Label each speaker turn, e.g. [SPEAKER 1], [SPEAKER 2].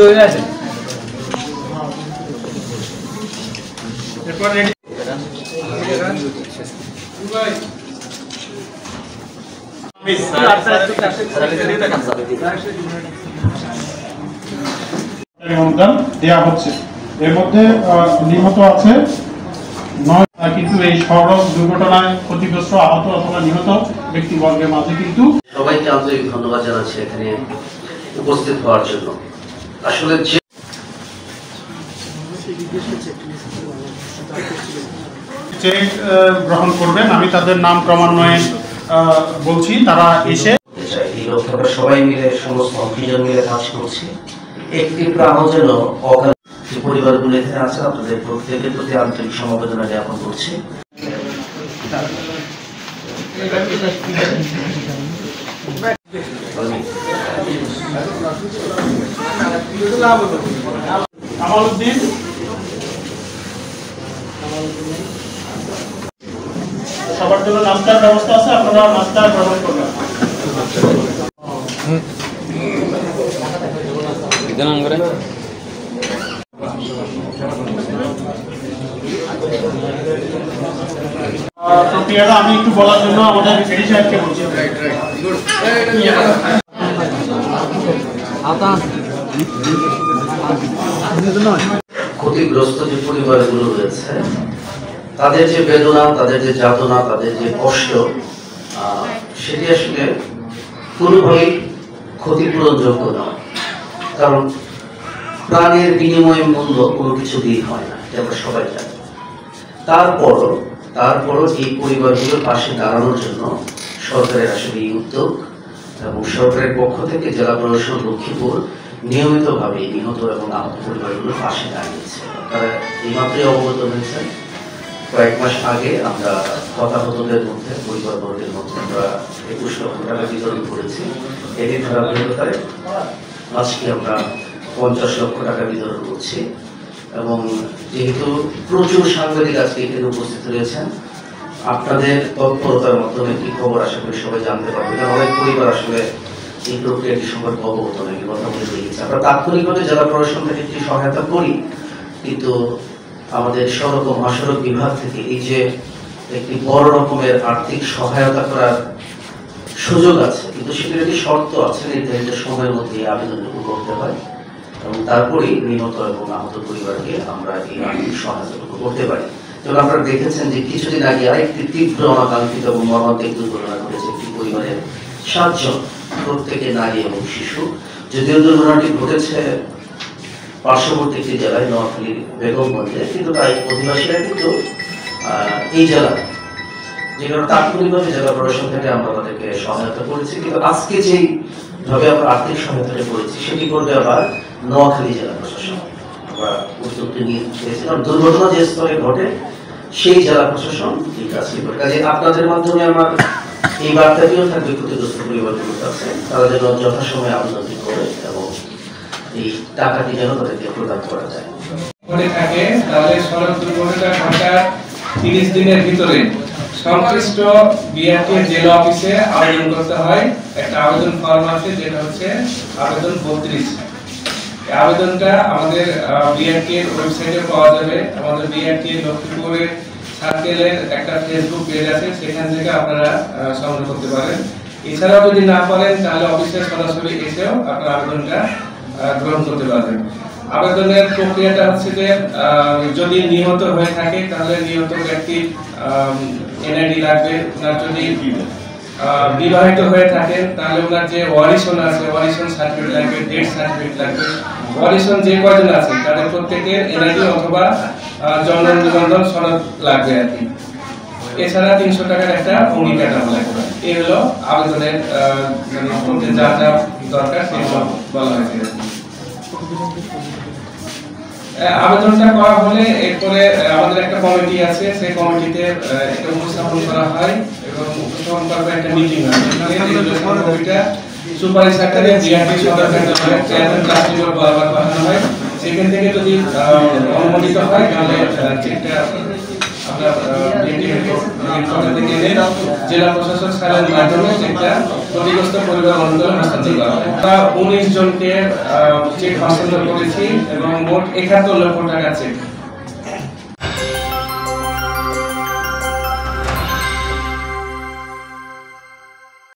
[SPEAKER 1] দৌড়ে আছে
[SPEAKER 2] অনুদান দেওয়া হচ্ছে। এর মধ্যে নিহত আছে 9, কিন্তু এই সড়ক দুর্ঘটনায় ক্ষতিগ্রস্ত আহত অথবা নিহত ব্যক্তিবর্গের মাঝে কিন্তু
[SPEAKER 3] সবাইকে আন্তরিক ধন্যবাদ জানাচ্ছি এখানে উপস্থিত হওয়ার জন্য। আসলে
[SPEAKER 2] চেক গ্রহণ করবেন, আমি তাদের নাম ক্রমান্বয়ে বলছি, তারা এসে
[SPEAKER 3] এই লক্ষ্যটা সবাই মিলে সমস্ত অফিসার মিলে কাজ করছি। একটি প্রাণ যেন অকাল যে পরিবারগুলো এখানে আছে আপনাদের প্রত্যেকের প্রতি আন্তরিক সমবেদনা জ্ঞাপন করছি।
[SPEAKER 2] আমালউদ্দিন সবার জন্য নাস্তার ব্যবস্থা আছে, আপনারা নাস্তা গ্রহণ করবেন। প্রক্রিয়াটা আমি একটু বলার জন্য আমাদের এডি সাহেবকে বলছি।
[SPEAKER 3] ক্ষতিগ্রস্ত যে পরিবারগুলো রয়েছে তাদের যে বেদনা, তাদের যে যাতনা, তাদের যে কষ্ট, সেটি আসলে কোনোভাবেই ক্ষতিপূরণযোগ্য নয়। কারণ প্রাণের বিনিময়ে মূল্য কোনো কিছু দিয়ে হয় না, এটা আমরা সবাই জানি। তারপরও এই পরিবারগুলোর পাশে দাঁড়ানোর জন্য সরকারের আসলে এই উদ্যোগ, এবং সরকারের পক্ষ থেকে জেলা প্রশাসন লক্ষ্মীপুর নিয়মিতভাবে নিহত এবং আহত পরিবারগুলোর পাশে দাঁড়িয়েছে। তারা এইমাত্রই অবগত হয়েছেন, কয়েক মাস আগে আমরা হতাহতদের মধ্যে পরিবারবর্গের মধ্যে আমরা 21 লক্ষ টাকা বিতরণ করেছি। এরই ধারাবাহিকতায় আজকে আমরা 50 লক্ষ টাকা বিতরণ করছি। এবং যেহেতু প্রচুর সাংবাদিক আজকে এখানে উপস্থিত রয়েছেন, আপনাদের তৎপরতার মাধ্যমে কি খবর আশা করি সবাই জানতে পারবে। কারণ অনেক পরিবার আসলে এই প্রক্রিয়াটি সম্পর্কে অবগত নয়, কথা বলে দিয়েছে। আমরা তাৎক্ষণিকভাবে জেলা প্রশাসন থেকে একটি সহায়তা করি, কিন্তু আমাদের সড়ক ও মহাসড়ক বিভাগ থেকে এই যে একটি বড় রকমের আর্থিক সহায়তা করার সুযোগ আছে, কিন্তু সেটার একটি শর্ত আছে, নির্ধারিত সময়ের মধ্যে আবেদনটুকু করতে হয় এবং তারপরেই নিহত এবং আহত পরিবারকে আমরা এই আর্থিক সহায়তাটুকু করতে পারি। যেমন আপনারা দেখেছেন যে কিছুদিন আগে আরেকটি তীব্র অনাকাঙ্ক্ষিত এবং মর্মান্তিক দুর্ঘটনা ঘটেছে। একটি পরিবারের 7 জন, প্রত্যেকে নারী এবং শিশু। যদিও দুর্ঘটনাটি ঘটেছে পার্শ্ববর্তী একটি জেলায়, নোয়াখালীর বেগমগঞ্জে, কিন্তু তাই অধিবাসীরা কিন্তু এই জেলা, যে কারণে তাৎক্ষণিকভাবে জেলা প্রশাসন থেকে আমরা তাদেরকে সহায়তা করেছি। কিন্তু আজকে যেই ভাবে আমরা আর্থিক সহায়তাটা করেছি সেটি করবে আবার নোয়াখালী জেলা প্রশাসন। আমরা উদ্যোগটি নিয়েছিলাম, দুর্ঘটনা যে স্তরে ঘটে সেই জেলা প্রশাসন এই কাজটি করে। কাজে আপনাদের মাধ্যমে আমার এই বার্তাটিও থাকবে ক্ষতিগ্রস্ত পরিবারগুলোর কাছে, তারা যেন যথাসময়ে আবেদনটি করে এবং এই টাকাটি যেন তাদেরকে প্রদান করা যায়।
[SPEAKER 4] থাকে তাহলে সড়ক দুর্ঘটনা ঘটার 30 দিনের ভিতরে সংশ্লিষ্ট বিআরটি জেলা অফিসে আবেদন করতে হয়। একটা আবেদন ফর্ম আছে, যেটা হচ্ছে আবেদন 32। এই আবেদনটা আমাদের বিআরটি এর ওয়েবসাইটে পাওয়া যাবে। আমাদের বিআরটি লক্ষ্মীপুরের সার্কেলের একটা ফেসবুক পেজ আছে, সেখান থেকে আপনারা সংগ্রহ করতে পারেন। এছাড়াও যদি না পারেন তাহলে অফিসে সরাসরি এসেও আপনারা আবেদনটা গ্রহণ করতে পারবেন। আবেদনের প্রক্রিয়াটা হচ্ছে যে যদি নিহত হয়ে থাকে তাহলে নিহত ব্যক্তির এনআইডি লাগবে। ওনার যদি বিবাহিত হয়ে থাকেন তাহলে ওনার যে ওয়ারিশন আছে, ওয়ারিশন সার্টিফিকেট লাগবে, ডেথ সার্টিফিকেট লাগবে। ওয়ারিশন যে কয়জন আছেন তাদের প্রত্যেকের এনআইডি অথবা জন্ম নিবন্ধন সনদ লাগবে আর কি। এছাড়া 300 টাকার একটা অঙ্গীকার লাগবে। এই হলো আবেদনের যা যা দরকার সেগুলো বলা হয়েছে। আবেদনটা করা হলে এরপরে আমাদের একটা কমিটি আছে, সেই কমিটিতে একটা উপস্থাপন করা হয় এবং উপস্থাপন করবে একটা মিটিং হয়। কমিটিটা সুপারিশ আকারে জিআরপি সদস্যদের চেয়ারম্যান ক্লাস্টার বরাবর পাঠানো হয়। সেখান থেকে যদি অনুমোদিত হয় তাহলে চেকটা আপনার জেলা প্রশাসক স্যারের মাধ্যমে একটা ক্ষতিগ্রস্ত পরিবার অনুদান হস্তান্তর করা হয়। আমরা 19 জনকে চেক হস্তান্তর করেছি এবং মোট 71 লক্ষ টাকা চেক